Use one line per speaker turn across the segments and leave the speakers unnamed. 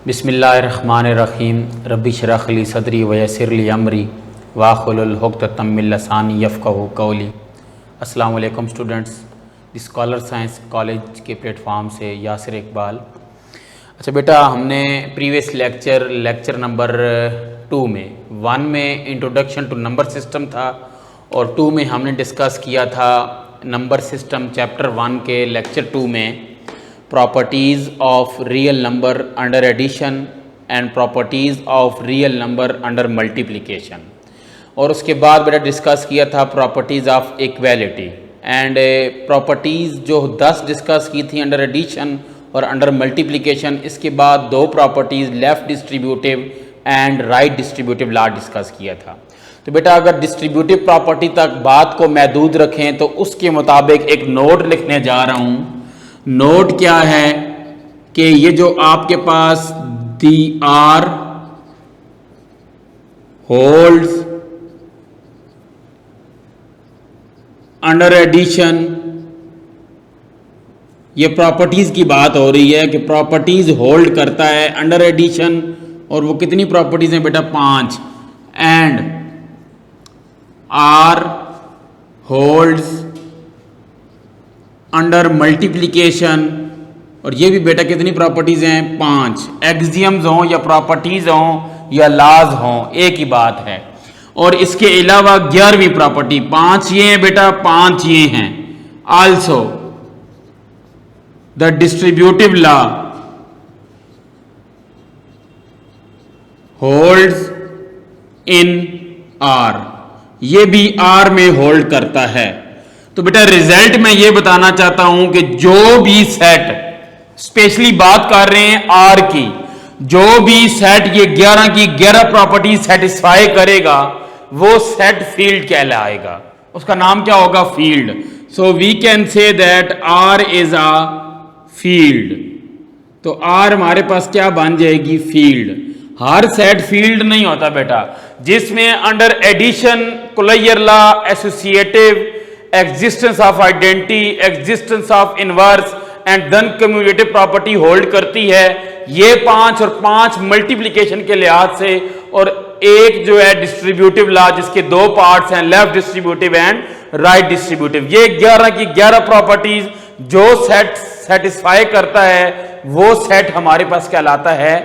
बिस्मिल्लाहिर्रहमानिर्रहीम रब्बि इश्रह ली सदरी वयस्सिर ली अमरी वाहलुल उक़दतम मिन लिसानी यफ़क़हू क़ौली। अस्सलामु अलैकुम students, the scholar science college के प्लेटफॉर्म से यासिर इकबाल। अच्छा बेटा, हमने प्रीवियस लेक्चर नंबर 2 में 1 में इंट्रोडक्शन टू नंबर सिस्टम था और 2 में हमने डिस्कस किया था नंबर सिस्टम चैप्टर 1 के लेक्चर 2 में properties of real number under addition and properties of real number under multiplication. और उसके बाद बेटा डिस्कस किया था properties of equality and properties जो 10 डिस्कस की थी अंडर एडिशन और अंडर मल्टीप्लिकेशन। इसके बाद 2 properties left distributive and right distributive law discuss किया था। तो बेटा अगर डिस्ट्रीब्यूटिव प्रॉपर्टी तक बात को महदूद रखें तो उसके मुताबिक एक नोट लिखने जा रहा हूँ। नोट क्या है कि ये जो आपके पास दी आर होल्ड्स अंडर एडिशन, ये प्रॉपर्टीज की बात हो रही है कि प्रॉपर्टीज होल्ड करता है अंडर एडिशन। और वो कितनी प्रॉपर्टीज हैं बेटा? 5। And R holds under multiplication, और ये भी बेटा कितनी प्रॉपर्टीज हैं? 5। एक्सियम्स हों या प्रॉपर्टीज हों या लॉज हों, एक ही बात है। और इसके अलावा 11वीं प्रॉपर्टी, 5 ये हैं बेटा, 5 ये हैं। Also the distributive law holds in are, ये भी आर में होल्ड करता है। तो बेटा रिजल्ट में ये बताना चाहता हूं कि जो भी सेट, स्पेशली बात कर रहे हैं आर की, जो भी सेट ये 11 की 11 प्रॉपर्टी सेटिस्फाई करेगा वो सेट फील्ड कहलाएगा। उसका नाम क्या होगा? Field. So we can say that R is a field. तो आर हमारे पास क्या बन जाएगी? फील्ड। हर सेट फील्ड नहीं होता बेटा, जिसमें under addition, closure law, associative, existence of identity, existence of inverse and then commutative property hold करती है। ये 5 और 5 मल्टीप्लिकेशन के लिहाज से, और एक जो है डिस्ट्रीब्यूटिव लॉ जिसके 2 पार्ट्स हैं, left distributive and right distributive. ये 11 की 11 प्रॉपर्टीज जो सेट सेटिस्फाई करता है वो सेट हमारे पास कहलाता है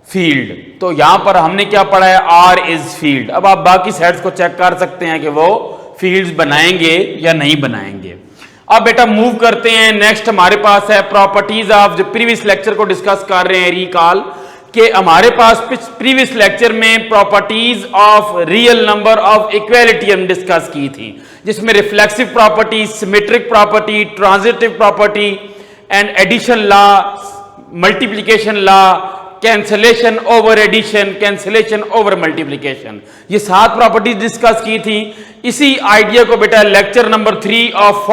फील्ड। तो यहां पर हमने क्या पढ़ा है? R is field. अब आप बाकी सेट्स को चेक कर सकते हैं कि वो फील्ड्स बनाएंगे या नहीं बनाएंगे। अब बेटा मूव करते हैं। नेक्स्ट हमारे पास है प्रॉपर्टीज ऑफ, जो प्रीवियस लेक्चर को डिस्कस कर रहे हैं, रिकॉल कि हमारे पास प्रीवियस लेक्चर में properties of real number of equality हम डिस्कस की थी, जिसमें reflexive property, symmetric property, transitive property and addition law, multiplication law, cancellation over addition, cancellation over multiplication, ये 7 प्रॉपर्टीज डिस्कस की थी। इसी आइडिया को बेटा lecture number 3 of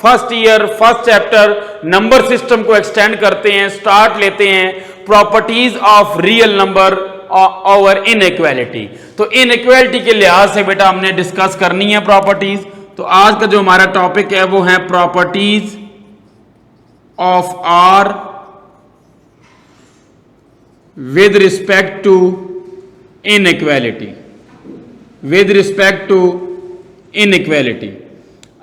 first year first chapter number system को एक्सटेंड करते हैं, स्टार्ट लेते हैं properties of real number over inequality. तो इनइक्वालिटी के लिहाज से बेटा हमने डिस्कस करनी है प्रॉपर्टीज। तो आज का जो हमारा टॉपिक है वो है properties of R with respect to inequality, with respect to inequality।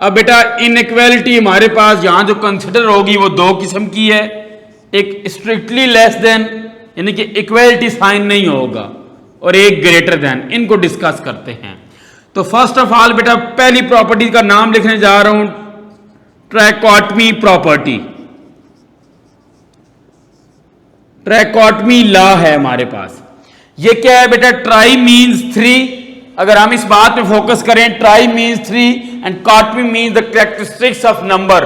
अब बेटा इनइक्वालिटी हमारे पास यहां जो कंसिडर होगी वो 2 किस्म की है। एक स्ट्रिक्टली लेस देन, यानी कि इक्वालिटी साइन नहीं होगा, और एक ग्रेटर देन। इनको डिस्कस करते हैं। तो फर्स्ट ऑफ ऑल बेटा पहली प्रॉपर्टी का नाम लिखने जा रहा हूं, ट्राइकोटमी प्रॉपर्टी। ट्राइकोटमी लॉ है हमारे पास। ये क्या है बेटा? Tri means 3। अगर हम इस बात पे फोकस करें, tri means 3 and cotomy means the characteristics of number.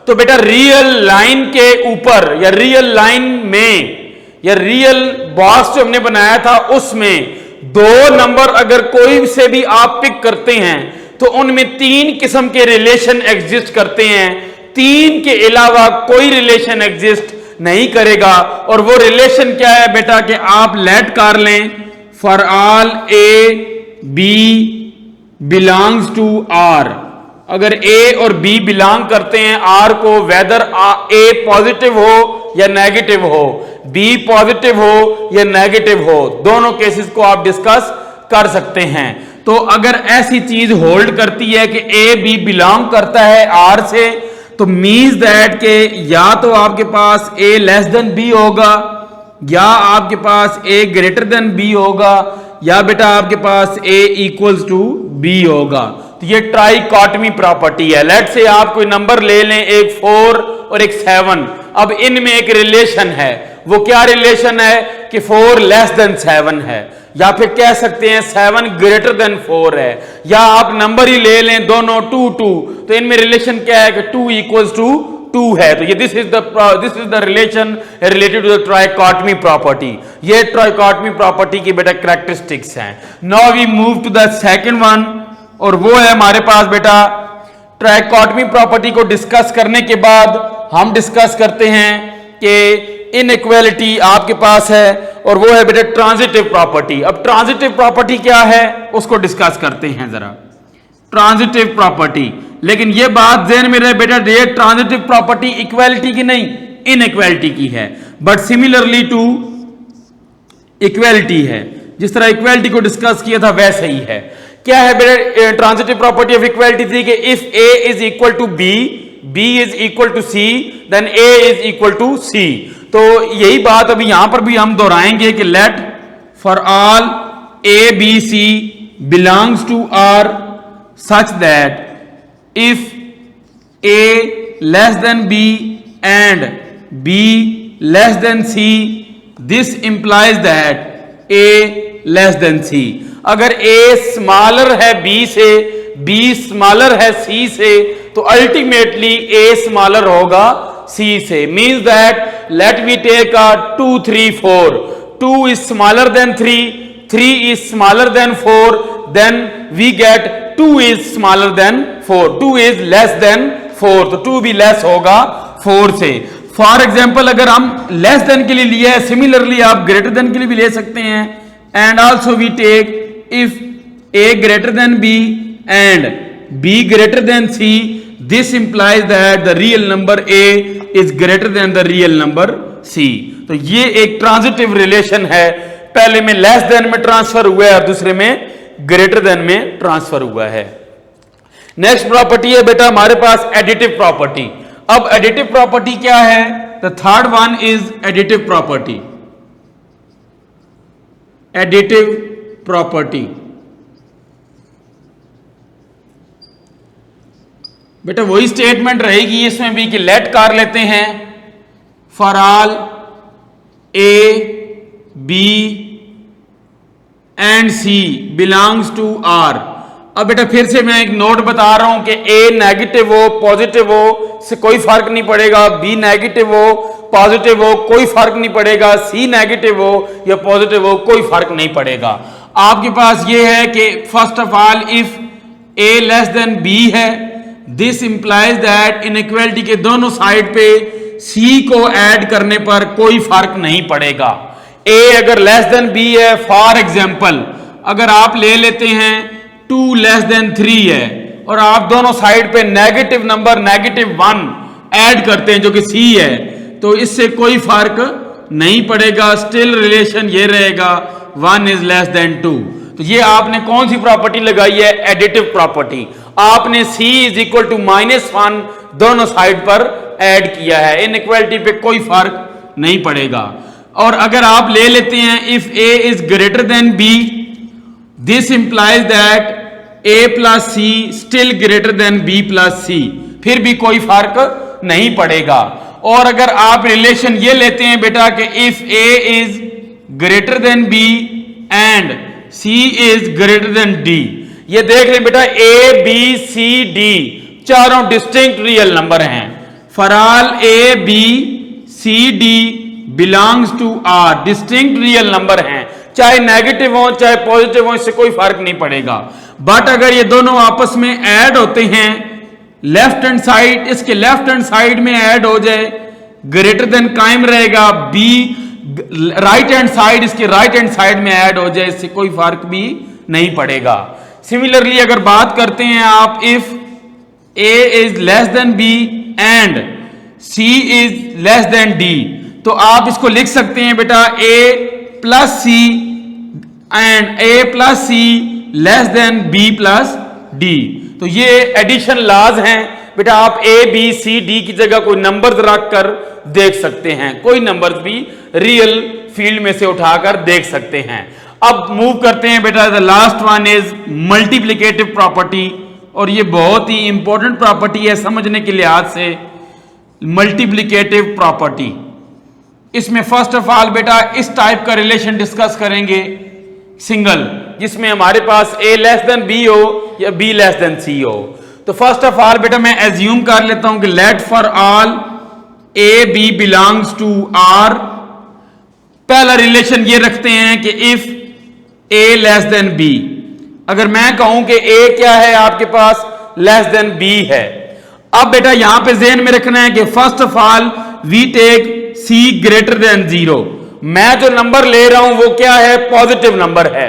तो बेटा रियल लाइन के ऊपर या रियल लाइन में या रियल बॉक्स जो हमने बनाया था उसमें 2 नंबर अगर कोई से भी आप पिक करते हैं तो उनमें 3 किस्म के रिलेशन एग्जिस्ट करते हैं। 3 के अलावा कोई रिलेशन एग्जिस्ट नहीं करेगा। और वो रिलेशन क्या है बेटा? कि आप लेट कर लें for all A B belongs to R, अगर ए और बी बिलोंग करते हैं आर को, वेदर ए पॉजिटिव हो या नेगेटिव हो, बी पॉजिटिव हो या नेगेटिव हो, दोनों केसेस को आप डिस्कस कर सकते हैं। तो अगर ऐसी चीज होल्ड करती है कि ए बी बिलोंग करता है आर से, तो मीन्स दैट के या तो आपके पास ए लेस देन बी होगा, या आपके पास ए ग्रेटर देन बी होगा, या बेटा आपके पास ए इक्वल्स टू बी होगा। तो ये ट्राइकॉटमी प्रॉपर्टी है। लेट से आप कोई नंबर ले लें, एक 4 और एक 7, अब इनमें एक रिलेशन है। वो क्या रिलेशन है कि 4 लेस देन 7 है, या फिर कह सकते हैं 7 ग्रेटर देन 4 है, या आप नंबर ही ले लें दोनों 2 2, तो इनमें रिलेशन क्या है कि 2 इक्वल्स टू 2 है। तो ये this is the relation related to the trichotomy property. ये ट्राइकॉटमी प्रॉपर्टी की बेटा कैरेक्टरिस्टिक्स हैं। Now we move to the second one, और वो है हमारे पास बेटा ट्राइकॉटमी प्रॉपर्टी को डिस्कस करने के बाद हम डिस्कस करते हैं कि इनइक्वालिटी आपके पास है, और वो है बेटा ट्रांजिटिव प्रॉपर्टी। अब ट्रांजिटिव प्रॉपर्टी क्या है उसको डिस्कस करते हैं जरा। ट्रांजिटिव प्रॉपर्टी, लेकिन ये बात ध्यान में रहे बेटा, ये ट्रांजिटिव प्रॉपर्टी इक्वालिटी की नहीं, इनइक्वालिटी की है, बट सिमिलरली टू इक्वालिटी है। जिस तरह इक्वालिटी को डिस्कस किया था वैसे ही है। क्या है बेटा ट्रांजिटिव प्रॉपर्टी ऑफ इक्वालिटी थी कि if A is equal to B, B is equal to C, then A is equal to C. तो यही बात अभी यहां पर भी हम दोहराएंगे कि let for all A B C belongs to R such that if a less than b and b less than c, this implies that a less than c। अगर a स्मॉलर है b से, b smaller है c से, तो ultimately a smaller होगा c से। Means that let we take a 2 3 4, 2 is smaller than 3, 3 is smaller than 4, then we get 2 is smaller than 4, 2 is less than 4, तो 2 भी less होगा 4 से। फॉर एग्जाम्पल अगर हम लेस देन के लिए लिया है, सिमिलरली आप ग्रेटर देन के लिए भी ले सकते हैं। And also we take if A greater than B and B greater than C, this implies that the real number A is greater than the real number C. तो ये एक ट्रांजिटिव रिलेशन है, पहले में लेस देन में transfer हुआ है और दूसरे में ग्रेटर देन में ट्रांसफर हुआ है। नेक्स्ट प्रॉपर्टी है बेटा हमारे पास एडिटिव प्रॉपर्टी। अब एडिटिव प्रॉपर्टी क्या है? The third one is additive property. Additive property बेटा वही स्टेटमेंट रहेगी इसमें भी कि लेट कर लेते हैं for all A B and C belongs to R. अब बेटा फिर से मैं एक नोट बता रहा हूं कि ए नेगेटिव हो पॉजिटिव हो से कोई फर्क नहीं पड़ेगा, बी नेगेटिव हो पॉजिटिव हो कोई फर्क नहीं पड़ेगा, सी नेगेटिव हो या पॉजिटिव हो कोई फर्क नहीं पड़ेगा। आपके पास ये है कि first of all if A less than B है, दिस इंप्लाइज दैट इनइक्वालिटी के दोनों साइड पे सी को ऐड करने पर कोई फर्क नहीं पड़ेगा। ए अगर लेस देन बी है, फॉर एग्जाम्पल अगर आप ले लेते हैं 2 लेस देन 3 है और आप दोनों साइड पे नेगेटिव नंबर -1 ऐड करते हैं जो कि सी है, तो इससे कोई फर्क नहीं पड़ेगा, स्टिल रिलेशन ये रहेगा 1 इज लेस देन 2। तो ये आपने कौन सी प्रॉपर्टी लगाई है? Additive property. आपने c इज इक्वल टू -1 दोनों साइड पर ऐड किया है, इनइक्वालिटी पे कोई फर्क नहीं पड़ेगा। और अगर आप ले लेते हैं if a is greater than b, this implies that a plus C still greater than b plus C, फिर भी कोई फर्क नहीं पड़ेगा। और अगर आप रिलेशन ये लेते हैं बेटा कि if a is greater than b and c is greater than d, ये देख लें बेटा a b c d चारों डिस्टिंक्ट रियल नंबर हैं। For all a b c d belongs to R, distinct real number हैं, चाहे negative हो चाहे पॉजिटिव हो, इससे कोई फर्क नहीं पड़ेगा। बट अगर ये दोनों आपस में ऐड होते हैं, लेफ्ट हैंड साइड इसके लेफ्ट हैंड साइड में ऐड हो जाए, ग्रेटर देन कायम रहेगा, बी राइट हैंड साइड इसके राइट हैंड साइड में ऐड हो जाए, इससे कोई फर्क भी नहीं पड़ेगा। सिमिलरली अगर बात करते हैं आप if A is less than B and C is less then D, तो आप इसको लिख सकते हैं बेटा A plus C and A plus C less than B plus D। तो ये एडिशन लॉज हैं बेटा, आप A B C D की जगह कोई नंबर्स रख कर देख सकते हैं, कोई नंबर्स भी रियल फील्ड में से उठाकर देख सकते हैं। अब मूव करते हैं बेटा, the last one is multiplicative property, और ये बहुत ही इंपॉर्टेंट प्रॉपर्टी है समझने के लिहाज से। मल्टीप्लिकेटिव प्रॉपर्टी, इसमें फर्स्ट ऑफ ऑल बेटा इस टाइप का रिलेशन डिस्कस करेंगे सिंगल, जिसमें हमारे पास A लेस देन B हो या B लेस देन C हो। तो फर्स्ट ऑफ ऑल बेटा मैं एज्यूम कर लेता हूं कि let for all A B belongs to R। पहला रिलेशन ये रखते हैं कि if A less than B, अगर मैं कहूं कि A क्या है आपके पास, लेस देन B है। अब बेटा यहां पे ज़हन में रखना है कि first of all we take C greater than 0। मैं जो नंबर ले रहा हूं वो क्या है, पॉजिटिव नंबर है।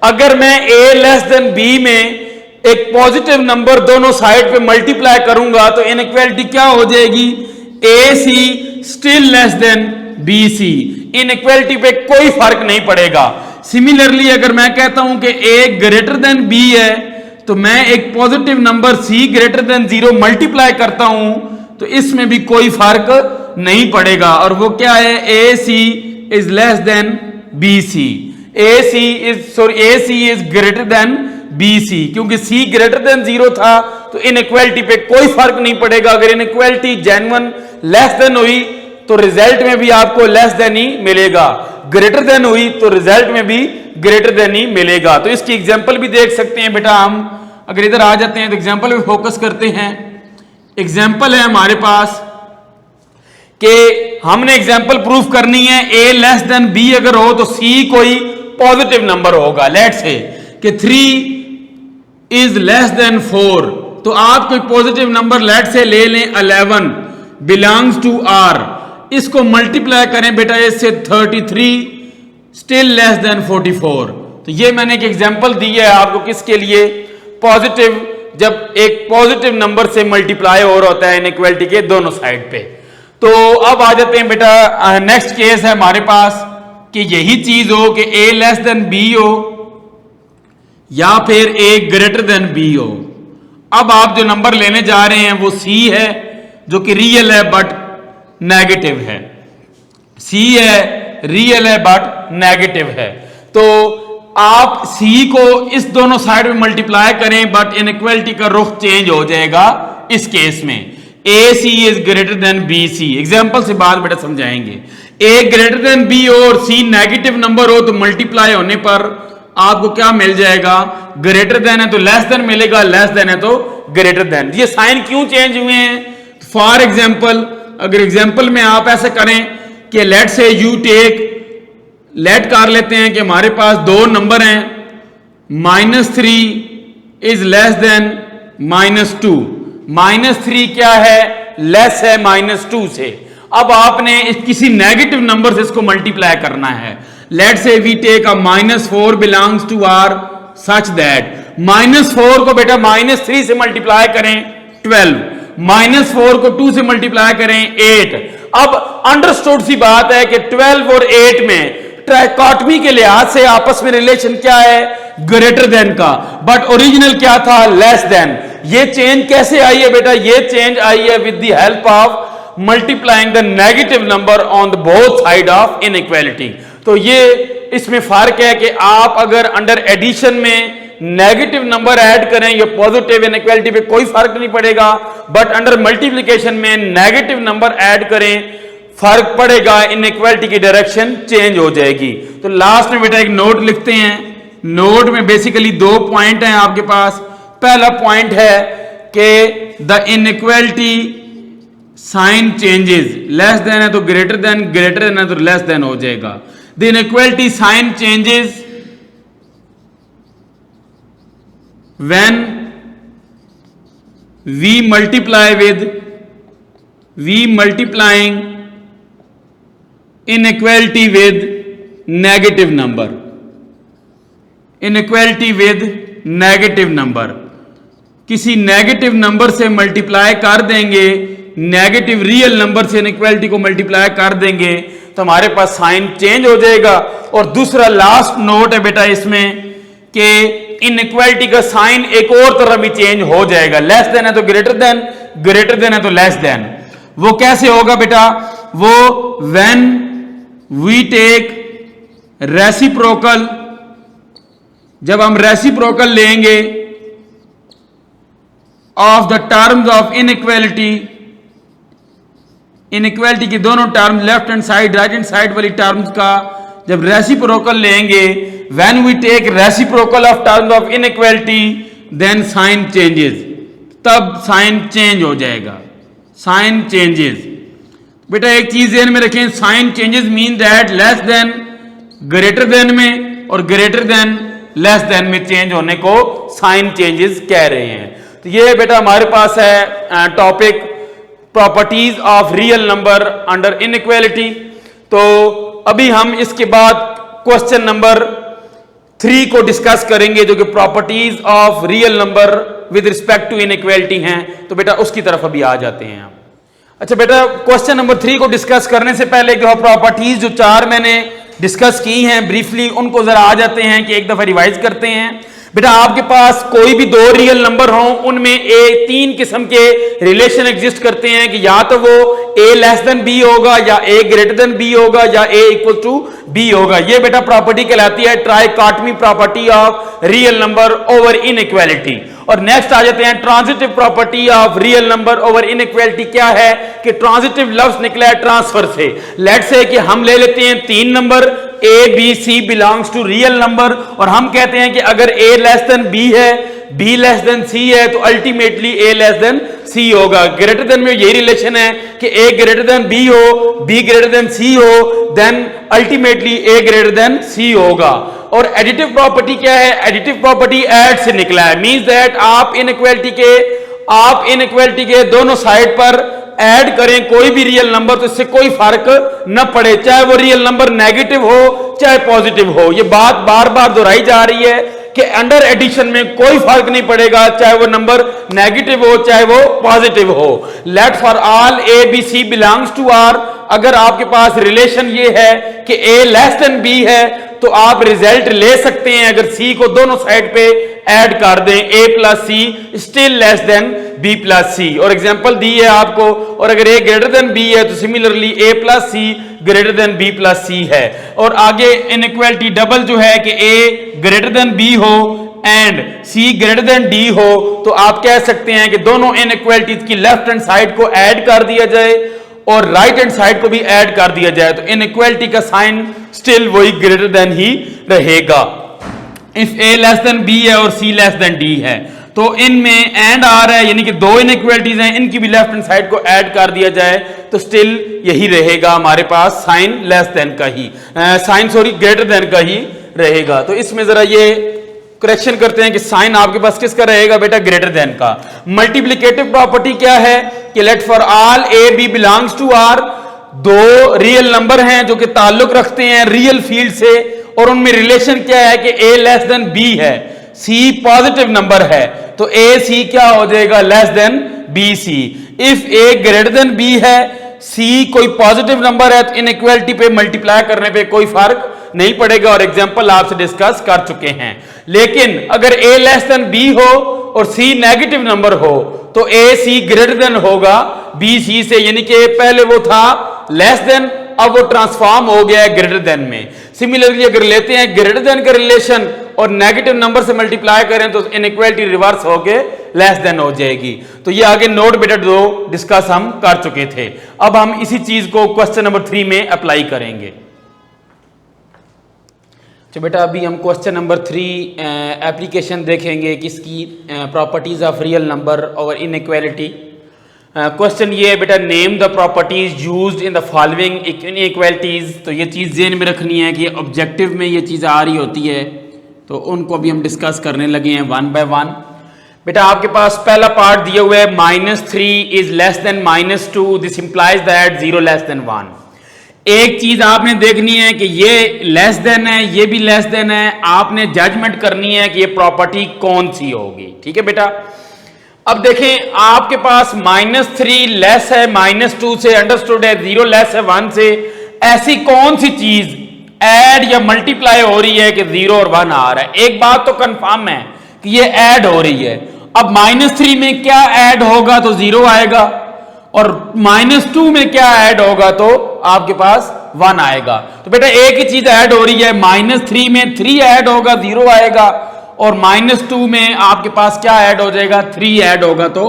अगर मैं A लेस देन B में एक पॉजिटिव नंबर दोनों साइड पे मल्टीप्लाई करूंगा तो इनइक्वालिटी क्या हो जाएगी, AC still less then BC। Inequality पे कोई फर्क नहीं पड़ेगा। सिमिलरली अगर मैं कहता हूं कि A ग्रेटर देन B है तो मैं एक positive number C greater than 0 multiply करता हूं तो इसमें भी कोई फर्क नहीं पड़ेगा, और वो क्या है, AC is less then BC। AC is greater then BC, क्योंकि C ग्रेटर देन 0 था तो इनइक्वालिटी पे कोई फर्क नहीं पड़ेगा। अगर इनइक्वालिटी जेन्युइन लेस देन हुई तो रिजल्ट में भी आपको लेस देन ही मिलेगा, ग्रेटर देन हुई तो रिजल्ट में भी ग्रेटर देन ही मिलेगा। तो इसकी एग्जांपल भी देख सकते हैं बेटा। हम अगर इधर आ जाते हैं तो एग्जांपल पे फोकस करते हैं। एग्जांपल है हमारे पास कि हमने एग्जांपल प्रूफ करनी है A लेस देन B अगर हो तो C कोई पॉजिटिव नंबर होगा। लेट्स से कि 3 इज लेस देन 4, तो आप कोई पॉजिटिव नंबर लेट से ले लें 11 बिलोंग्स टू R, इसको मल्टीप्लाई करें बेटा इससे 33 स्टिल लेस देन 44। तो ये मैंने एक एग्जांपल दी है आपको किसके लिए, पॉजिटिव, जब एक पॉजिटिव नंबर से मल्टीप्लाई और होता है इनइक्वालिटी के दोनों साइड पे। तो अब आ जाते हैं बेटा, नेक्स्ट केस है हमारे पास कि यही चीज हो कि A लेस देन B हो या फिर A ग्रेटर देन B हो। अब आप जो नंबर लेने जा रहे हैं वो C है जो कि रियल है बट नेगेटिव है, C है रियल है बट नेगेटिव है। तो आप C को इस दोनों साइड में मल्टीप्लाई करें बट इनइक्वालिटी का रुख चेंज हो जाएगा इस केस में। AC is greater then BC, example से बाद बेटा समझाएंगे। A ग्रेटर देन B हो और C नेगेटिव नंबर हो तो मल्टीप्लाई होने पर आपको क्या मिल जाएगा, ग्रेटर देन है तो लेस देन मिलेगा, लेस देन है तो ग्रेटर देन। ये साइन क्यों चेंज हुए हैं, फॉर एग्जाम्पल अगर एग्जाम्पल में आप ऐसे करें कि लेट से यू टेक, लेट कर लेते हैं कि हमारे पास दो नंबर हैं, -3 इज लेस देन -2। -3 क्या है, लेस है -2 से। अब आपने किसी नेगेटिव नंबर से इसको मल्टीप्लाई करना है। Let say we take a -4 belongs to R such that -4 को बेटा -3 से मल्टीप्लाई करें 12, -4 को 2 से मल्टीप्लाई करें 8। अब अंडरस्टूड सी बात है कि 12 और 8 में ट्राइकॉटमी के लिहाज से आपस में रिलेशन क्या है, ग्रेटर देन का, बट ओरिजिनल क्या था, लेस देन। ये चेंज कैसे आई है बेटा, ये चेंज आई है with the help of multiplying the negative number on the both side of inequality. तो ये इसमें फर्क है कि आप अगर अंडर एडिशन में नेगेटिव नंबर ऐड करें या पॉजिटिव इनइक्वालिटी पे कोई फर्क नहीं पड़ेगा, बट अंडर मल्टीप्लिकेशन में नेगेटिव नंबर ऐड करें फर्क पड़ेगा, इनइक्वालिटी की डायरेक्शन चेंज हो जाएगी। तो लास्ट में बेटा एक नोट लिखते हैं। नोट में बेसिकली 2 पॉइंट हैं आपके पास। पहला पॉइंट है कि the inequality sign changes, less than है तो ग्रेटर देन है तो लेस देन हो जाएगा। The inequality sign changes when we multiplying inequality with negative number, inequality with negative number, किसी नेगेटिव नंबर से मल्टीप्लाई कर देंगे, नेगेटिव रियल नंबर से इनइक्वालिटी को मल्टीप्लाई कर देंगे तो हमारे पास साइन चेंज हो जाएगा। और दूसरा लास्ट नोट है बेटा इसमें कि इनइक्वालिटी का साइन एक और तरह भी चेंज हो जाएगा। लेस देन है तो ग्रेटर देन है तो लेस देन। वो कैसे होगा बेटा? वो व्हेन वी टेक रेसिप्रोकल, जब हम रेसिप्रोकल लेंगे of the terms of inequality, inequality की दोनों term left hand side right hand side वाली टर्म्स का जब रेसिप्रोकल लेंगे, when we take reciprocal of terms of inequality then sign changes, तब साइन चेंज हो जाएगा। साइन चेंजेस बेटा एक चीज ध्यान में रखें, sign changes mean that less than greater than में और ग्रेटर देन लेस देन में चेंज होने को साइन चेंजेस कह रहे हैं। तो ये बेटा हमारे पास है topic properties of real number under inequality. तो अभी हम इसके बाद क्वेश्चन नंबर 3 को डिस्कस करेंगे जो कि properties of real number with respect to inequality हैं। तो बेटा उसकी तरफ अभी आ जाते हैं हम। अच्छा बेटा क्वेश्चन नंबर 3 को डिस्कस करने से पहले जो प्रॉपर्टीज जो 4 मैंने डिस्कस की हैं ब्रीफली उनको जरा आ जाते हैं कि एक दफा रिवाइज करते हैं। बेटा आपके पास कोई भी 2 रियल नंबर हो उनमें 3 किस्म के रिलेशन एग्जिस्ट करते हैं कि या तो वो a लेस देन b होगा या a ग्रेटर देन b होगा या a इक्वल टू b होगा। ये बेटा प्रॉपर्टी कहलाती है trichotomy property of real number over inequality. और नेक्स्ट आ जाते हैं transitive property of real number over inequality. क्या है कि ट्रांजिटिव लफ्ज निकला है ट्रांसफर से। लेट्स से कि हम ले लेते हैं 3 number a b c belongs to real number और हम कहते हैं कि अगर a लेस देन b है, b लेस देन c है तो ultimately a less than c होगा। ग्रेटर देन में यही रिलेशन है कि a ग्रेटर देन b हो, b ग्रेटर देन c हो, then ultimately a greater than c होगा। और एडिटिव प्रॉपर्टी क्या है? एडिटिव प्रॉपर्टी ऐड से निकला है, मींस दैट आप इनइक्वालिटी के दोनों साइड पर ऐड करें कोई भी रियल नंबर तो इससे कोई फर्क न पड़े, चाहे वो रियल नंबर नेगेटिव हो चाहे पॉजिटिव हो। ये बात बार बार दोहराई जा रही है कि अंडर एडिशन में कोई फर्क नहीं पड़ेगा, चाहे वो नंबर नेगेटिव हो चाहे वो पॉजिटिव हो। Let for all a b c belongs to r, अगर आपके पास रिलेशन ये है कि a लेस देन b है तो आप रिजल्ट ले सकते हैं अगर c को दोनों साइड पे ऐड कर दें, a plus C still less than b plus C. और एग्जांपल दी है आपको। और अगर a ग्रेटर देन b है तो similarly a plus C greater than b plus C है। और आगे इनइक्वालिटी डबल जो है कि a ग्रेटर देन b हो and c greater than d हो तो आप कह सकते हैं कि दोनों इनइक्वालिटीज की लेफ्ट हैंड साइड को ऐड कर दिया जाए और राइट हैंड साइड को भी ऐड कर दिया जाए तो इनइक्वालिटी का साइन स्टिल वही ग्रेटर देन ही रहेगा। If a less than b है और c लेस देन d है तो इनमें एंड आ रहा है यानी कि 2 इनइक्वालिटीज हैं, इनकी भी लेफ्ट हैंड साइड को ऐड कर दिया जाए तो स्टिल यही रहेगा हमारे पास साइन लेस देन का ही ग्रेटर देन का ही रहेगा। तो इसमें जरा ये करेक्शन करते हैं कि साइन आपके पास किसका रहेगा बेटा? ग्रेटर देन का। मल्टीप्लिकेटिव प्रॉपर्टी क्या है कि let for all a b belongs to r, 2 real number हैं जो कि ताल्लुक रखते हैं रियल फील्ड से और उनमें रिलेशन क्या है कि a लेस देन b है, c पॉजिटिव नंबर है तो a c क्या हो जाएगा? Less than b c। If a greater than b है, c कोई पॉजिटिव नंबर है तो इनइक्वालिटी पे मल्टीप्लाई करने पे कोई फर्क नहीं पड़ेगा और एग्जांपल आपसे डिस्कस कर चुके हैं। लेकिन अगर a लेस देन b हो और c नेगेटिव नंबर हो तो a c ग्रेटर देन होगा b c से, यानी कि पहले वो था लेस देन अब वो ट्रांसफॉर्म हो गया है ग्रेटर देन में। सिमिलरली अगर लेते हैं ग्रेटर देन का रिलेशन और नेगेटिव नंबर से मल्टीप्लाई करें तो इनइक्वालिटी रिवर्स होके लेस देन हो जाएगी। तो ये आगे नोट बेटा 2 डिस्कस हम कर चुके थे। अब हम इसी चीज को क्वेश्चन नंबर 3 में अप्लाई करेंगे। तो बेटा अभी हम क्वेश्चन नंबर 3 एप्लीकेशन देखेंगे किसकी, प्रॉपर्टीज ऑफ रियल नंबर और इनइक्वालिटी। क्वेश्चन ये है बेटा, name the properties used in the following inequalities. तो ये चीज़ ज़हन में रखनी है कि ऑब्जेक्टिव में ये चीज़ आ रही होती है तो उनको अभी हम डिस्कस करने लगे हैं 1 बाय 1। बेटा आपके पास पहला पार्ट दिया हुआ है -3 is less then -2, this implies that 0 less than 1। एक चीज आपने देखनी है कि ये लेस देन है, ये भी लेस देन है, आपने जजमेंट करनी है कि ये प्रॉपर्टी कौन सी होगी। ठीक है बेटा, अब देखें आपके पास -3 लेस है -2 से, अंडरस्टूड है, 0 लेस है 1 से। ऐसी कौन सी चीज ऐड या मल्टीप्लाई हो रही है कि 0 और 1 आ रहा है? एक बात तो कंफर्म है कि ये ऐड हो रही है। अब -3 में क्या ऐड होगा तो 0 आएगा, और -2 में क्या ऐड होगा तो आपके पास 1 आएगा। तो बेटा एक ही चीज ऐड हो रही है, -3 में 3 ऐड होगा 0 आएगा, और -2 में आपके पास क्या ऐड हो जाएगा, 3 ऐड होगा तो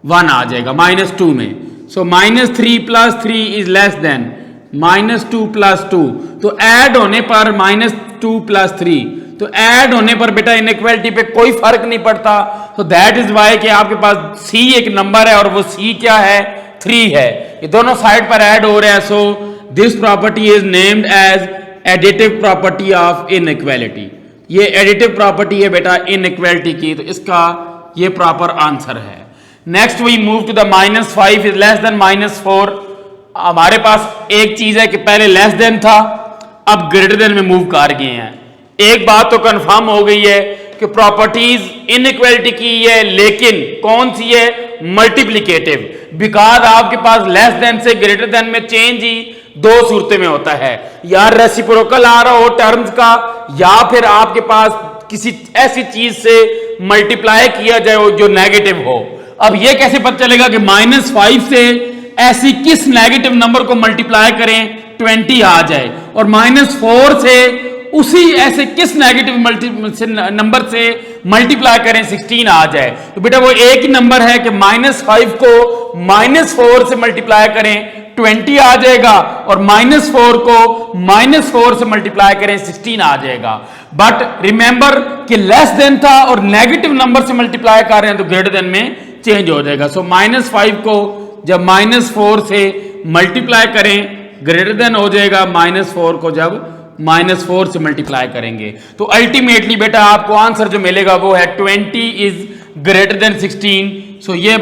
1 आ जाएगा -2 में। सो -3 + 3 इज लेस देन -2 + 2। तो ऐड होने पर -2 + 3, तो ऐड होने पर बेटा इनइक्वालिटी पे कोई फर्क नहीं पड़ता। तो दैट इज वाई कि आपके पास C एक नंबर है और वो C क्या है, 3 है। ये दोनों साइड पर ऐड हो रहे हैं। So this property is named as additive property of inequality. ये एडिटिव प्रॉपर्टी है बेटा इनइक्वालिटी की, तो इसका ये प्रॉपर आंसर है। Next we move to the -5 is less than -4। हमारे पास एक चीज है कि पहले लेस देन था, अब ग्रेटर देन में मूव कर गए हैं। एक बात तो कंफर्म हो गई है कि प्रॉपर्टीज इनइक्वालिटी की है, लेकिन कौन सी है, मल्टीप्लिकेटिव। बिकॉज आपके पास लेस देन से ग्रेटर देन में चेंज ही 2 सूरतें में होता है, या रेसिप्रोकल आ रहा हो टर्म्स का, या फिर आपके पास किसी ऐसी चीज से मल्टीप्लाई किया जाए जो नेगेटिव हो। अब यह कैसे पता चलेगा कि -5 से ऐसी किस नेगेटिव नंबर को मल्टीप्लाई करें 20 आ जाए, और -4 से उसी ऐसे किस नेगेटिव नंबर से मल्टीप्लाई करें 16 आ जाए? तो बेटा वो एक ही नंबर है कि -5 को -4 से मल्टीप्लाई करें 20 आ जाएगा, और -4 को -4 से मल्टीप्लाई करें 16 आ जाएगा। बट रिमेंबर कि लेस देन था और नेगेटिव नंबर से मल्टीप्लाई कर रहे हैं तो ग्रेटर देन में चेंज हो जाएगा। सो -5 को जब -4 से मल्टीप्लाई करें ग्रेटर देन हो जाएगा, -4 को जब -4 से मल्टीप्लाई करेंगे। तो अल्टीमेटली बेटा आपको आंसर जो मिलेगा वो है 20 इज ग्रेटर देन 16। सो ये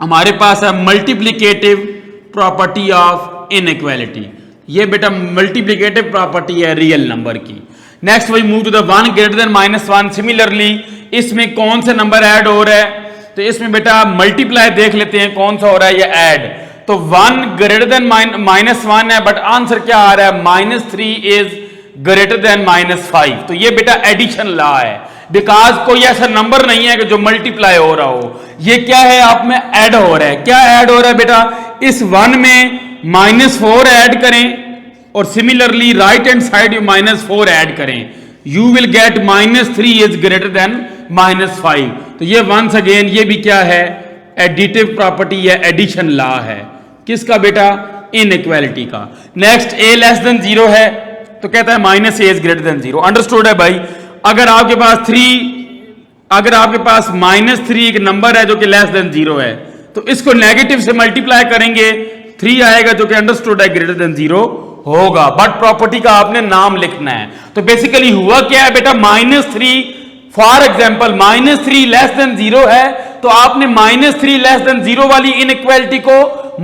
हमारे पास है मल्टीप्लिकेटिव प्रॉपर्टी ऑफ इनइक्वालिटी। ये बेटा मल्टीप्लिकेटिव प्रॉपर्टी है रियल नंबर की। Next we move to the 1 greater than -1। Similarly इसमें कौन सा नंबर ऐड हो रहा है, तो इसमें बेटा मल्टीप्लाई देख लेते हैं कौन सा हो रहा है, ये ऐड। तो 1 ग्रेटर देन -1 है, बट आंसर क्या आ रहा है, -3 इज ग्रेटर देन -5। तो ये बेटा एडिशन लॉ है, बिकॉज कोई ऐसा नंबर नहीं है कि जो मल्टीप्लाई हो रहा हो। ये क्या है, आप में ऐड हो रहा है। क्या ऐड हो रहा है बेटा, इस 1 में -4 ऐड करें, और similarly right hand side -4 add करें, you will get -3 is greater than -5। तो ये वंस अगेन ये भी क्या है, एडिटिव प्रॉपर्टी है, एडिशन लॉ है। किसका बेटा, इनइक्वालिटी का। नेक्स्ट a लेस देन 0 है, तो कहता है -a is greater than 0। Understood है भाई। अगर आपके पास -3 एक नंबर है जो कि लेस देन 0 है, तो इसको नेगेटिव से मल्टीप्लाई करेंगे 3 आएगा जो कि अंडरस्टूड है ग्रेटर देन 0 होगा। बट प्रॉपर्टी का आपने नाम लिखना है। तो बेसिकली हुआ क्या है बेटा, -3 फॉर एग्जाम्पल -3 लेस देन 0 है, तो आपने -3 लेस देन 0 वाली इनइक्वालिटी को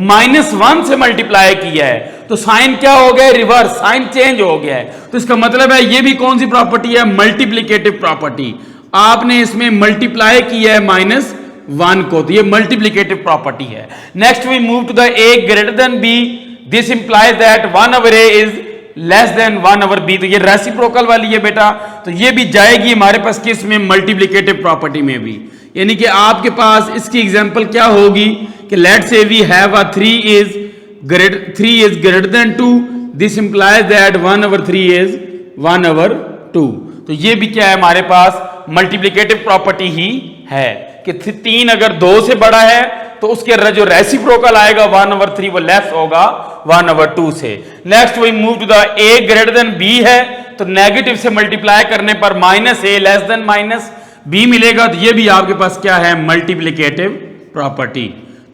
-1 से मल्टीप्लाई किया है, तो साइन क्या हो गया, रिवर्स, साइन चेंज हो गया है। तो इसका मतलब है ये भी कौन सी प्रॉपर्टी है, मल्टीप्लिकेटिव प्रॉपर्टी। आपने इसमें मल्टीप्लाई किया है -1 को, तो ये मल्टीप्लिकेटिव प्रॉपर्टी है। Next we move to the a greater than b। This implies that 1 over a is less than 1 over b। तो ये रेसिप्रोकल वाली है बेटा, तो ये भी जाएगी हमारे पास किस में, मल्टीप्लिकेटिव प्रॉपर्टी में भी। यानी कि आपके पास इसकी एग्जांपल क्या होगी कि let say we have a 3 is greater than 2। This implies that 1 over 3 is 1 over 2। तो ये भी क्या है, हमारे पास मल्टीप्लिकेटिव प्रॉपर्टी ही है कि 3 अगर 2 से बड़ा है तो उसके जो रेसिप्रोकल आएगा 1 ओवर 3 वो लेस होगा 1 ओवर 2 से। Next we move to the a greater than b है, तो नेगेटिव से मल्टीप्लाई करने पर -a लेस देन -b मिलेगा। तो ये भी आपके पास क्या है, मल्टीप्लिकेटिव प्रॉपर्टी।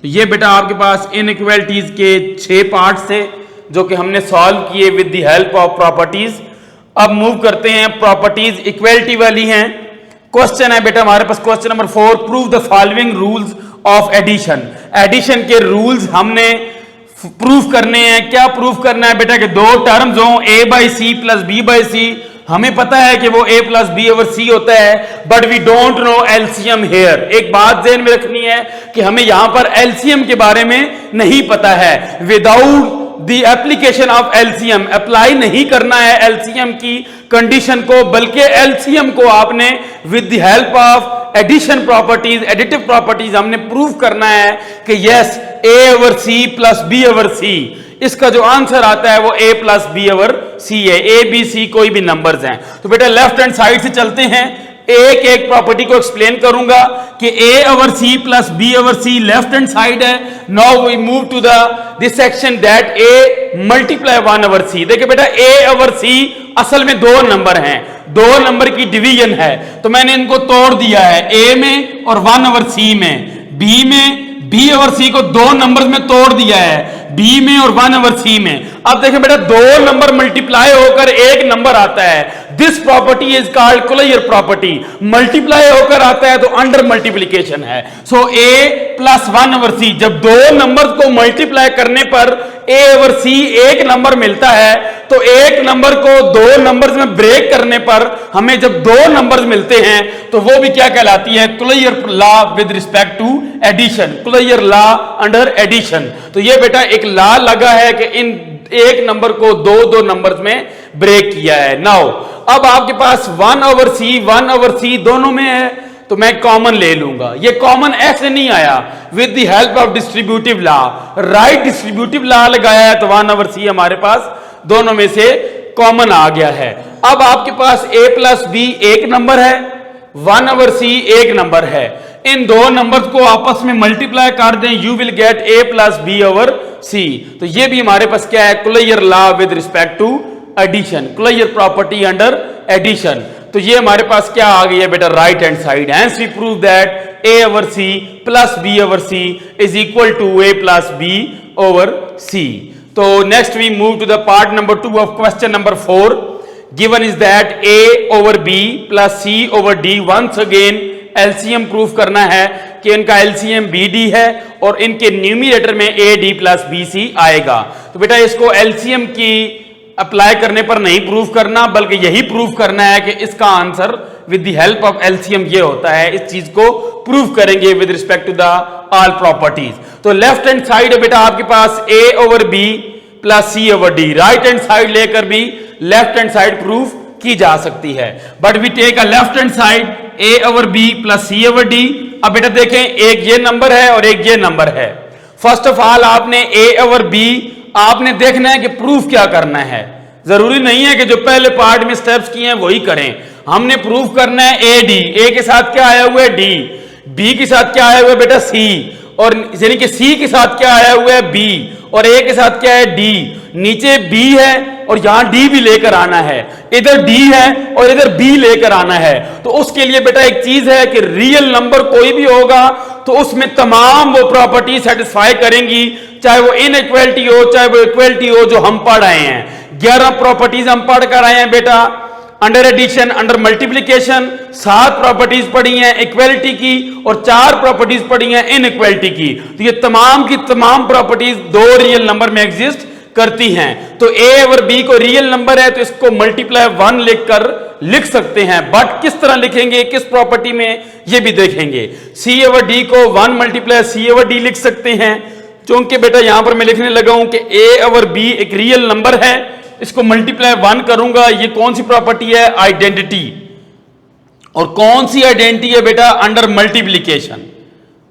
तो ये बेटा आपके पास इनइक्वालिटीज के 6 पार्ट्स थे जो कि हमने सॉल्व किए with the help of properties. अब मूव करते हैं, प्रॉपर्टीज इक्वालिटी वाली हैं। क्वेश्चन है बेटा हमारे पास question number 4, prove the following rules of addition. Addition के रूल्स हमने प्रूफ करने हैं। क्या प्रूफ करना है बेटा कि 2 टर्म्स हो a/c + b/c हमें पता है कि वो a plus B over C होता है, but we don't know LCM here. एक बात ध्यान में रखनी है कि हमें यहां पर एलसीएम के बारे में नहीं पता है। Without the application of LCM, apply नहीं करना है एलसीएम की कंडीशन को, बल्कि एलसीएम को आपने with the help of addition properties, additive properties हमने प्रूव करना है कि yes a over C plus B over C, इसका जो आंसर आता है वो a plus B over C है। ए बी सी कोई भी नंबर्स हैं। तो बेटा लेफ्ट हैंड साइड से चलते हैं, एक एक प्रॉपर्टी को एक्सप्लेन करूंगा कि a over C plus B over C left hand side है। Now we move to this section that a multiply 1 over C. देखिए बेटा a ओवर सी असल में दो नंबर हैं, दो नंबर की डिवीजन है, तो मैंने इनको तोड़ दिया है a में और 1 ओवर सी में। b में b ओवर सी को दो नंबर्स में तोड़ दिया है, b में और 1 ओवर सी में। अब देखें बेटा दो नंबर मल्टीप्लाई होकर एक नंबर आता है, this property is called closure property. Multiply होकर आता है तो अंडर मल्टीप्लिकेशन है। So a plus 1 over C, जब दो नंबर को मल्टीप्लाई करने पर a ओवर सी एक नंबर मिलता है, तो एक नंबर को दो नंबर्स में ब्रेक करने पर हमें जब दो नंबर्स मिलते हैं तो वो भी क्या कहलाती है, कुलैयर law with respect to addition, closure law under addition. तो ये बेटा एक लॉ लगा है कि इन एक नंबर को दो नंबर्स में ब्रेक किया है। नाउ अब आपके पास 1 ओवर सी दोनों में है, तो मैं कॉमन ले लूंगा। ये कॉमन ऐसे नहीं आया, with the help of distributive law, right distributive law लगाया है तो 1 ओवर सी हमारे पास दोनों में से कॉमन आ गया है। अब आपके पास a प्लस बी एक नंबर है, 1 ओवर सी एक नंबर है, इन दो नंबर्स को आपस में मल्टीप्लाई कर दें, you will get a plus B over C. तो ये भी हमारे पास क्या है, कुलैयर law with respect to addition, closure property under addition. तो ये हमारे पास क्या आ गई है बेटा, right hand side. Hence we prove that a over C plus b over C is equal to a plus b over c। तो next we move to the part number 2 of question number 4। Given is that a over b plus c over d। Once again LCM proof करना है कि इनका LCM BD है और इनके numerator में AD plus BC आएगा। तो बेटा इसको एलसीएम की अप्लाई करने पर नहीं प्रूफ करना, बल्कि यही प्रूफ करना है कि इसका answer with the help of LCM ये होता है। इस चीज को प्रूफ करेंगे with respect to the all properties. तो लेफ्ट हैंड साइड है बेटा आपके पास a over b plus c over d। Right hand side लेकर भी लेफ्ट हैंड साइड प्रूफ की जा सकती है, but we take a left hand side a over b plus c over d। अब बेटा देखें, एक ये नंबर है और एक ये नंबर है। फर्स्ट ऑफ ऑल आपने a ओवर b आपने देखना है कि प्रूफ क्या करना है। जरूरी नहीं है कि जो पहले पार्ट में स्टेप्स किए हैं वही करें, हमने प्रूफ करना है AD। a के साथ क्या आया हुआ है d, b के साथ क्या आया हुआ है बेटा c, और यानी कि c के साथ क्या आया हुआ है b, और a के साथ क्या है d। नीचे b है और यहां d भी लेकर आना है, इधर d है और इधर b लेकर आना है। तो उसके लिए बेटा एक चीज है कि रियल नंबर कोई भी होगा तो उसमें तमाम वो प्रॉपर्टी सेटिस्फाई करेंगी, चाहे वो इनइक्वालिटी हो चाहे वो इक्वालिटी हो, जो हम पढ़ रहे हैं। 11 प्रॉपर्टीज हम पढ़ कर आए हैं बेटा, under addition, under multiplication. 7 properties पढ़ी हैं इक्वालिटी की और 4 प्रॉपर्टीज पढ़ी हैं इनइक्वालिटी की। तो ये तमाम की तमाम प्रॉपर्टीज दो रियल नंबर में एग्जिस्ट करती हैं। तो a ओवर b को रियल नंबर है तो इसको मल्टीप्लाई 1 लिखकर लिख सकते हैं, बट किस तरह लिखेंगे, किस प्रॉपर्टी में, ये भी देखेंगे। c ओवर d को 1 मल्टीप्लाई c ओवर d लिख सकते हैं। चूंकि बेटा यहां पर मैं लिखने लगा हूं कि a ओवर b एक रियल नंबर है, इसको मल्टीप्लाई 1 करूंगा। ये कौन सी प्रॉपर्टी है, आइडेंटिटी। और कौन सी आइडेंटिटी है बेटा, अंडर मल्टीप्लिकेशन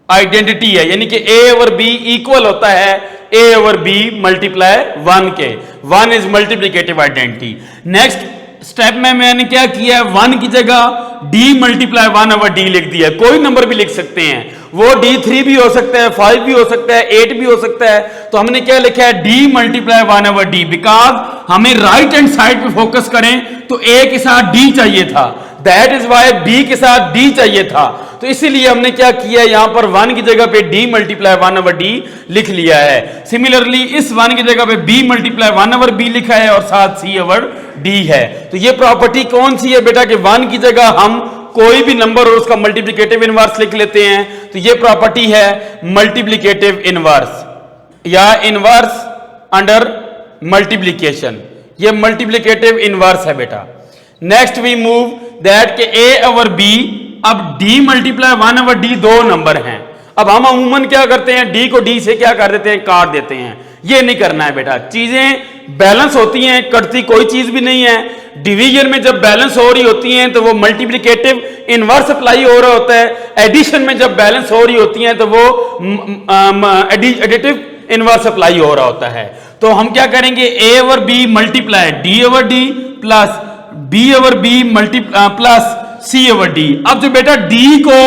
आइडेंटिटी है, यानी कि a ओवर b इक्वल होता है a ओवर b मल्टीप्लाई 1 के। 1 is multiplicative identity. Next step में मैंने क्या किया है, 1 की जगह d मल्टीप्लाई 1 ओवर d लिख दिया। कोई नंबर भी लिख सकते हैं, वो d3 भी हो सकता है, 5 भी हो सकता है, 8 भी हो सकता है। तो हमने क्या लिखा है, d multiply 1 over d, because हमें राइट हैंड साइड पे फोकस करें तो a के साथ d चाहिए था, दैट इज वाई b के साथ d चाहिए था। तो इसीलिए हमने क्या किया, यहां पर 1 की जगह पे d मल्टीप्लाई 1 ओवर d लिख लिया है। सिमिलरली इस 1 की जगह पे b मल्टीप्लाई 1 ओवर b लिखा है और साथ c ओवर d है। तो ये प्रॉपर्टी कौन सी है बेटा कि 1 की जगह हम कोई भी नंबर और उसका मल्टीप्लिकेटिव इनवर्स लिख लेते हैं। तो ये प्रॉपर्टी है मल्टीप्लिकेटिव इनवर्स या इनवर्स अंडर मल्टीप्लिकेशन। ये मल्टीप्लिकेटिव इनवर्स है बेटा। नेक्स्ट वी मूव दैट के a ओवर b, अब d मल्टीप्लाई 1 ओवर d दो नंबर हैं। अब हम अमूमन क्या करते हैं, d को d से क्या कर देते हैं, काट देते हैं। ये नहीं करना है बेटा, चीजें बैलेंस होती हैं, कटती कोई चीज भी नहीं है। डिवीजन में जब बैलेंस हो रही होती हैं तो वो मल्टीप्लिकेटिव इनवर्स अप्लाई हो रहा होता है, एडिशन में जब बैलेंस हो रही होती हैं तो वो एडिटिव इनवर्स अप्लाई हो रहा होता है। तो हम क्या करेंगे, a over b multiply d over d plus b over b plus c over d। अब जो बेटा d को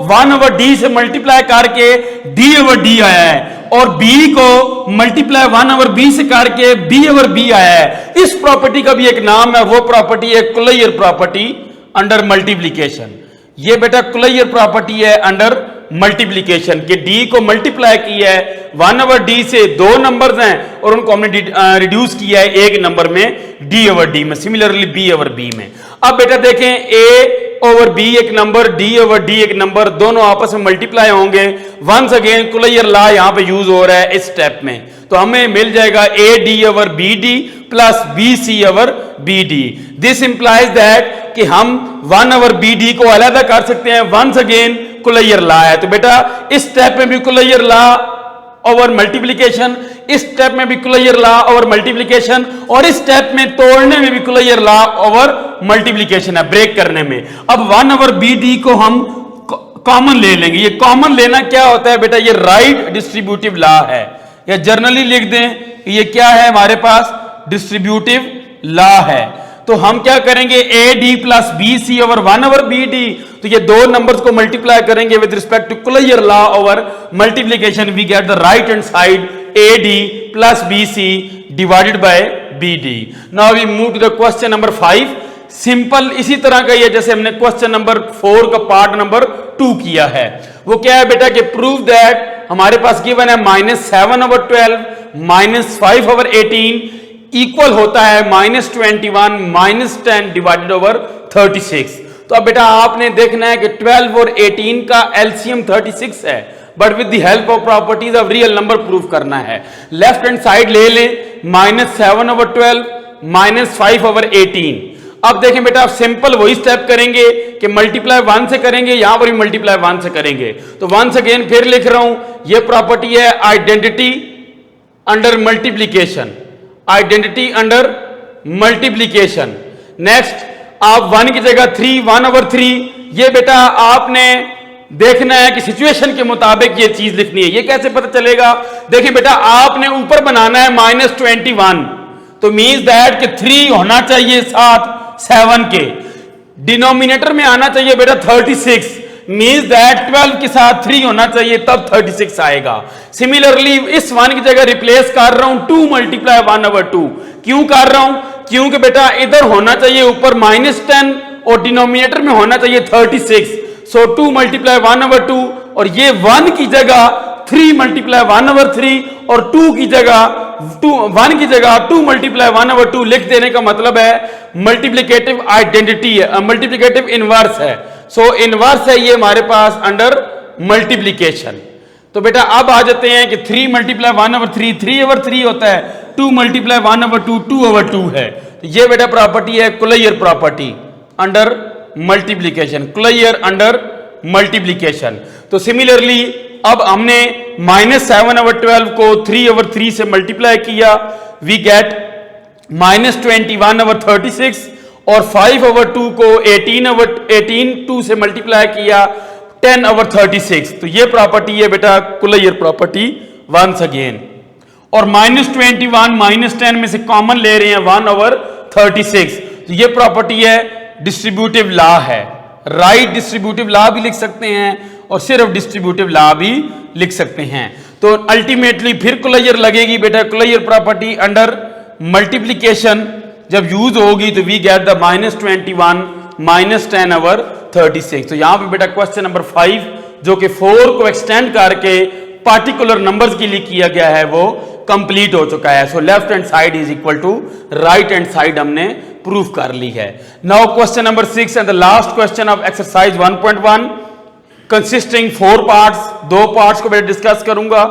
1 ओवर d से मल्टीप्लाई करके d ओवर d आया है और b को मल्टीप्लाई 1 ओवर b से करके b ओवर b आया है, इस प्रॉपर्टी का भी एक नाम है, वो प्रॉपर्टी है कुलैयर प्रॉपर्टी अंडर मल्टीप्लिकेशन। ये बेटा कुलैयर प्रॉपर्टी है अंडर मल्टीप्लिकेशन के d को मल्टीप्लाई किया है 1 ओवर d से, दो नंबर्स हैं और उनको हमने रिड्यूस किया है एक नंबर में d ओवर d में, सिमिलरली b ओवर b में। अब बेटा देखें a ओवर b एक नंबर, d ओवर d एक नंबर, दोनों आपस में मल्टीप्लाई होंगे। वंस अगेन कुलैयर लॉ यहां पे यूज हो रहा है इस स्टेप में, तो हमें मिल जाएगा a d over b d plus b c over b d। This implies that कि हम 1 ओवर b d को अलग कर सकते हैं। वंस अगेन कुलैयर लॉ है, तो बेटा इस स्टेप में भी कुलैयर लॉ ओवर मल्टीप्लिकेशन, इस स्टेप में भी कुलैयर लॉ ओवर मल्टीप्लिकेशन, और इस स्टेप में तोड़ने में भी कुलैयर लॉ ओवर मल्टीप्लिकेशन है, ब्रेक करने में। अब 1 ओवर बी डी को हम कॉमन ले लेंगे। ये कॉमन लेना क्या होता है बेटा, ये राइट डिस्ट्रीब्यूटिव लॉ है, या जर्नली लिख दें ये क्या है हमारे पास, डिस्ट्रीब्यूटिव लॉ है। तो हम क्या करेंगे, A D plus B C over 1 over B D, तो ये दो नंबर्स को मल्टीप्लाई करेंगे with respect to closure law over multiplication, we get the right hand side A D plus B C divided by B D. Now we move to the question number 5। Simple इसी तरह का ये जैसे हमने question number 4 का part number 2 किया है। वो क्या है बेटा कि प्रूव दैट हमारे पास गिवन है -7 ओवर 12 -5 ओवर 18 इक्वल होता है -21 -10 डिवाइडेड ओवर 36। तो अब बेटा आपने देखना है कि 12 और 18 का एलसीएम 36 है, but with the help of properties of real number prove करना है। लेफ्ट हैंड साइड ले लें, -7 ओवर 12 -5 ओवर 18। अब देखें बेटा आप सिंपल वही स्टेप करेंगे कि मल्टीप्लाई 1 से करेंगे, यहां पर भी मल्टीप्लाई 1 से करेंगे। तो वंस अगेन फिर लिख रहा हूं, ये प्रॉपर्टी है identity under multiplication, identity under multiplication. Next आप 1 की जगह 3, 1 ओवर 3, ये बेटा आपने देखना है कि सिचुएशन के मुताबिक ये चीज लिखनी है। ये कैसे पता चलेगा, देखिए बेटा आपने ऊपर बनाना है -21, तो मीन्स दैट कि 3 होना चाहिए साथ 7 के, डिनोमिनेटर में आना चाहिए बेटा 36, मीन्स दैट 12 के साथ 3 होना चाहिए तब 36 आएगा। सिमिलरली इस 1 की जगह रिप्लेस कर रहा हूं 2 मल्टीप्लाई 1 ओवर 2। क्यों कर रहा हूं, क्योंकि बेटा इधर होना चाहिए ऊपर -10 और डिनोमिनेटर में होना चाहिए 36, सो 2 मल्टीप्लाई 1 ओवर 2, और ये 1 की जगह 3 मल्टीप्लाई 1 ओवर 3 और 1 की जगह 2 मल्टीप्लाई 1 ओवर 2 लिख देने का मतलब है मल्टीप्लिकेटिव आइडेंटिटी है, मल्टीप्लिकेटिव इनवर्स है। सो इनवर्स है ये हमारे पास अंडर मल्टीप्लिकेशन। तो बेटा अब आ जाते हैं कि 3 मल्टीप्लाई 1 ओवर 3 3 ओवर 3 होता है, 2 मल्टीप्लाई 1 ओवर 2 2 ओवर 2 है। तो ये बेटा प्रॉपर्टी है closure property under multiplication, closure under multiplication. तो सिमिलरली अब हमने -7 ओवर 12 को 3 ओवर 3 से मल्टीप्लाई किया, वी गेट -21 ओवर 36, और 5 ओवर 2 को 18 2 से मल्टीप्लाई किया 10 ओवर 36। तो ये प्रॉपर्टी है बेटा कुलैयर प्रॉपर्टी वंस अगेन। और -21 -10 में से कॉमन ले रहे हैं 1 ओवर 36, तो ये प्रॉपर्टी है डिस्ट्रीब्यूटिव लॉ है। राइट डिस्ट्रीब्यूटिव लॉ भी लिख सकते हैं और सिर्फ डिस्ट्रीब्यूटिव लॉ भी लिख सकते हैं। तो अल्टीमेटली फिर कुलैयर लगेगी बेटा, कुलैयर प्रॉपर्टी अंडर मल्टीप्लिकेशन जब यूज होगी तो वी गेट द -21 -10 ओवर 36। तो यहां पे बेटा क्वेश्चन नंबर 5 जो कि 4 को एक्सटेंड करके पार्टिकुलर नंबर्स के लिए किया गया है वो कंप्लीट हो चुका है। So left hand side is equal to right hand side हमने प्रूफ कर ली है। Now question number 6 and the last question of exercise 1.1 consisting 4 parts, 2 parts को मैं डिस्कस करूंगा,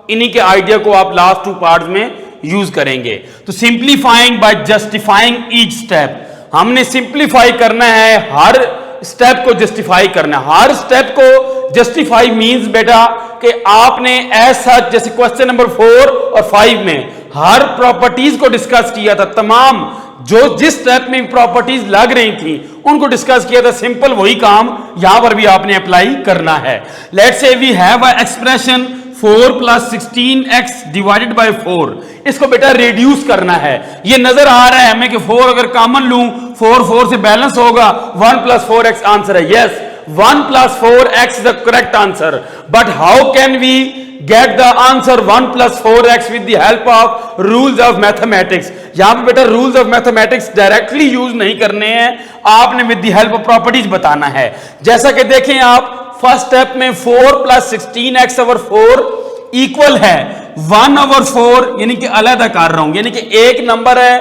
इन्हीं के आइडिया को आप लास्ट 2 पार्ट्स में यूज करेंगे। तो simplifying by justifying each step, हमने सिंप्लीफाई करना है, हर स्टेप को जस्टिफाई करना है। हर स्टेप को जस्टिफाई मींस बेटा कि आपने ऐसा, जैसे क्वेश्चन नंबर 4 और 5 में हर प्रॉपर्टीज को डिस्कस किया था, तमाम जो जिस स्टेप में प्रॉपर्टीज लग रही थी उनको डिस्कस किया था। सिंपल वही काम यहां पर भी आपने अप्लाई करना है। Let's say we have a expression 4 + 16x divided by 4। इसको बेटा रिड्यूस करना है। ये नजर आ रहा है हमें कि 4 अगर कॉमन लूं, 4 से बैलेंस होगा, 1 + 4x आंसर है। Yes, 1 + 4x the correct answer. But how can we get the answer 1 + 4x with the help of rules of mathematics? यहां पे बेटा rules of mathematics directly use नहीं करने हैं, आपने with the help of properties बताना है। जैसा कि देखें आप फर्स्ट स्टेप में 4 + 16x/4 इक्वल है 1/4, यानी कि अलग कर रहा हूं, यानी कि एक नंबर है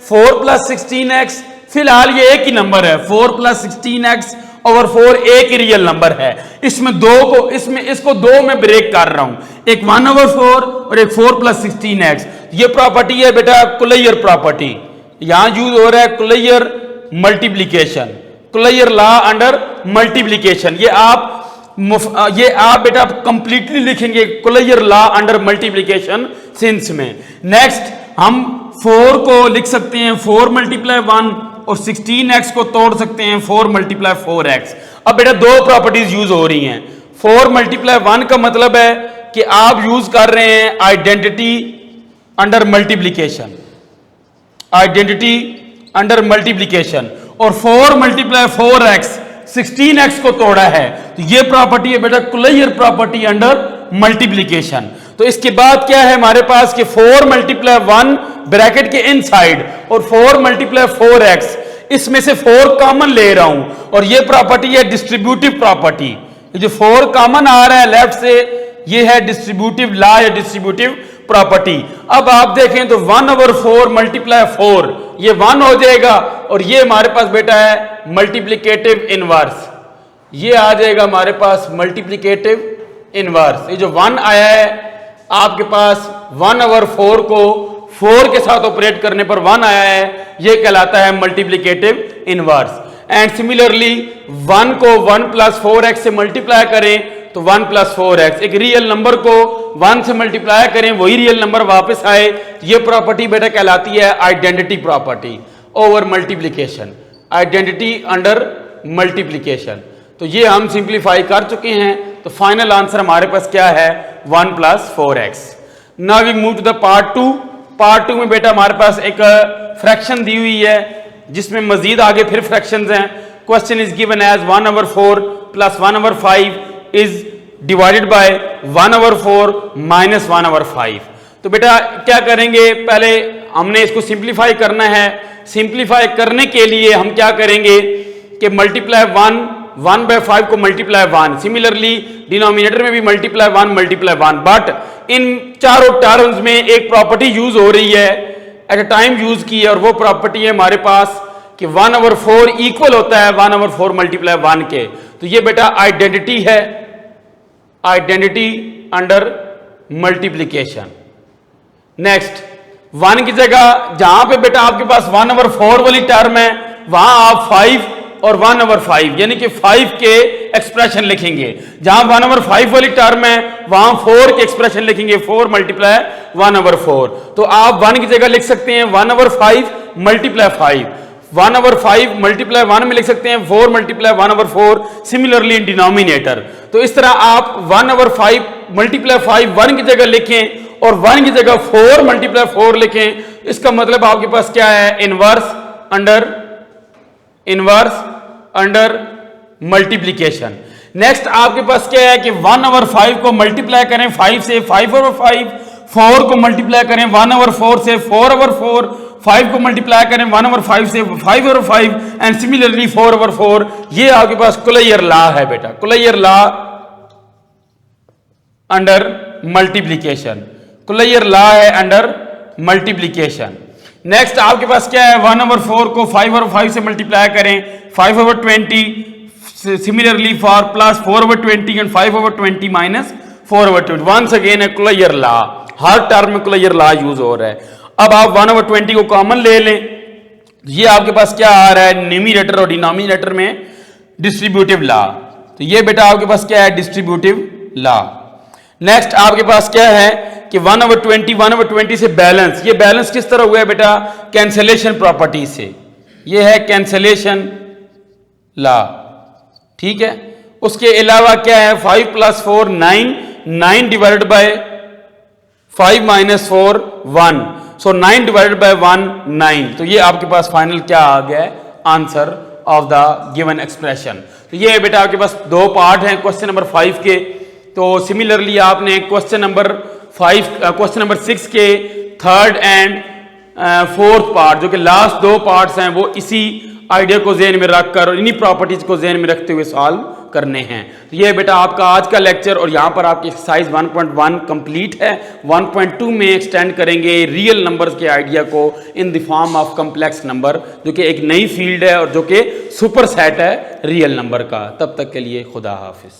4 + 16x, फिलहाल ये एक ही नंबर है 4 + 16x/4 एक ही रियल नंबर है। इसमें इसको दो में ब्रेक कर रहा हूं, एक 1/4 और एक 4 + 16x। ये प्रॉपर्टी है बेटा कुलैयर प्रॉपर्टी, यहां यूज हो रहा है कुलैयर मल्टीप्लिकेशन, कुलैयर लॉ अंडर मल्टीप्लिकेशन। ये आप बेटा कंप्लीटली लिखेंगे कुलैयर लॉ अंडर मल्टीप्लिकेशन सिंस में। नेक्स्ट हम 4 को लिख सकते हैं 4 × 1 और 16x को तोड़ सकते हैं 4 × 4x। अब बेटा दो प्रॉपर्टीज यूज हो रही हैं। 4 × 1 का मतलब है कि आप यूज कर रहे हैं identity under multiplication, identity under multiplication, और 4 × 4x 16x को तोड़ा है, तो ये प्रॉपर्टी है बेटा कुलैयर प्रॉपर्टी अंडर मल्टीप्लिकेशन। तो इसके बाद क्या है हमारे पास कि 4 × 1 ब्रैकेट के इनसाइड और 4 × 4x, इसमें से 4 कॉमन ले रहा हूं, और ये प्रॉपर्टी है डिस्ट्रीब्यूटिव प्रॉपर्टी। जो 4 कॉमन आ रहा है लेफ्ट से, ये है डिस्ट्रीब्यूटिव लॉ या डिस्ट्रीब्यूटिव प्रॉपर्टी। अब आप देखें तो 1/4 × 4 ये 1 हो जाएगा, और ये हमारे पास बेटा है मल्टीप्लिकेटिव इनवर्स, ये आ जाएगा हमारे पास मल्टीप्लिकेटिव इनवर्स। ये जो 1 आया है आपके पास 1/4 को 4 के साथ ऑपरेट करने पर 1 आया है, ये कहलाता है मल्टीप्लिकेटिव इनवर्स। एंड सिमिलरली 1 को 1 + 4x से मल्टीप्लाई करें तो 1 + 4x, एक रियल नंबर को 1 से मल्टीप्लाई करें वही रियल नंबर वापस आए, ये प्रॉपर्टी बेटा कहलाती है identity property over multiplication, identity under multiplication. तो ये हम सिंप्लीफाई कर चुके हैं, तो फाइनल आंसर हमारे पास क्या है 1 + 4x। Now we move to the part 2। Part 2 में बेटा हमारे पास एक फ्रैक्शन दी हुई है जिसमें मजीद आगे फिर फ्रैक्शंस हैं। Question is given as 1/4 + 1/5 is divided by 1/4 - 1/5। तो बेटा क्या करेंगे, पहले हमने इसको सिंप्लीफाई करना है। सिंप्लीफाई करने के लिए हम क्या करेंगे कि मल्टीप्लाई 1/5 को मल्टीप्लाई 1, सिमिलरली डिनोमिनेटर में भी मल्टीप्लाई 1 बट इन चारों टर्म्स में एक प्रॉपर्टी यूज हो रही है, एट अ टाइम यूज की है, और वो प्रॉपर्टी है हमारे पास कि 1/4 इक्वल होता है 1/4 × 1 के। तो ये बेटा आइडेंटिटी है, आइडेंटिटी अंडर मल्टीप्लिकेशन। नेक्स्ट 1 की जगह जहां पे बेटा आपके पास 1/4 वाली टर्म है, वहां आप 5 और 1/5 यानी कि 5 के एक्सप्रेशन लिखेंगे। जहां 1/5 वाली टर्म है वहां 4 के एक्सप्रेशन लिखेंगे, 4 × 1/4। तो आप 1 की जगह लिख सकते हैं 1/5 × 5, 1/5 × 1 में लिख सकते हैं 4 × 1/4, सिमिलरली इन डिनोमिनेटर। तो इस तरह आप 1/5 × 5 1 की जगह लिखें और 1 की जगह 4 × 4 लिखें। इसका मतलब आपके पास क्या है, इनवर्स अंडर मल्टीप्लिकेशन। नेक्स्ट आपके पास क्या है कि 1/5 को मल्टीप्लाई करें 5 से 5/5, 4 को मल्टीप्लाई करें 1/4 से 4/4, 5 को मल्टीप्लाई करें 1/5 से 5/5 एंड सिमिलरली 4/4। ये आपके पास कुलैयर लॉ है बेटा, कुलैयर लॉ अंडर मल्टीप्लिकेशन, कुलैयर लॉ है अंडर मल्टीप्लिकेशन। नेक्स्ट आपके पास क्या है, 1/4 को 5/5 से मल्टीप्लाई करें 5/20, similarly for plus 4/20 and 5/20 - 4/20। Once again है कुलैयर लॉ, हर टर्म में कुलैयर लॉ यूज हो रहा है। अब आप 1/20 को कॉमन ले लें, ये आपके पास क्या आ रहा है, न्यूमरेटर और डिनोमिनेटर में डिस्ट्रीब्यूटिव लॉ। तो ये बेटा आपके पास क्या है, डिस्ट्रीब्यूटिव लॉ। नेक्स्ट आपके पास क्या है कि 1/20 से बैलेंस। ये बैलेंस किस तरह हुआ है बेटा, कैंसलेशन प्रॉपर्टी से। ये है कैंसलेशन लॉ, ठीक है। उसके अलावा क्या है, 5 + 4 9, 9 divided by 5 - 4 1, so 9 divided by 1 9। तो ये आपके पास फाइनल क्या आ गया है, answer of the given expression. तो ये बेटा आपके पास दो पार्ट हैं क्वेश्चन नंबर 5 के। तो सिमिलरली आपने क्वेश्चन नंबर 6 के थर्ड एंड फोर्थ पार्ट, जो कि लास्ट दो पार्ट्स हैं, वो इसी आइडिया को ज़हन में रखकर और इन्हीं प्रॉपर्टीज को ज़हन में रखते हुए सॉल्व करने हैं। तो ये बेटा आपका आज का लेक्चर, और यहाँ पर आपकी एक्सरसाइज 1.1 कंप्लीट है। 1.2 में एक्सटेंड करेंगे रियल नंबर्स के आइडिया को in the form of complex number, जो कि एक नई फील्ड है और जो कि सुपर सेट है रियल नंबर का। तब तक के लिए खुदा हाफिज।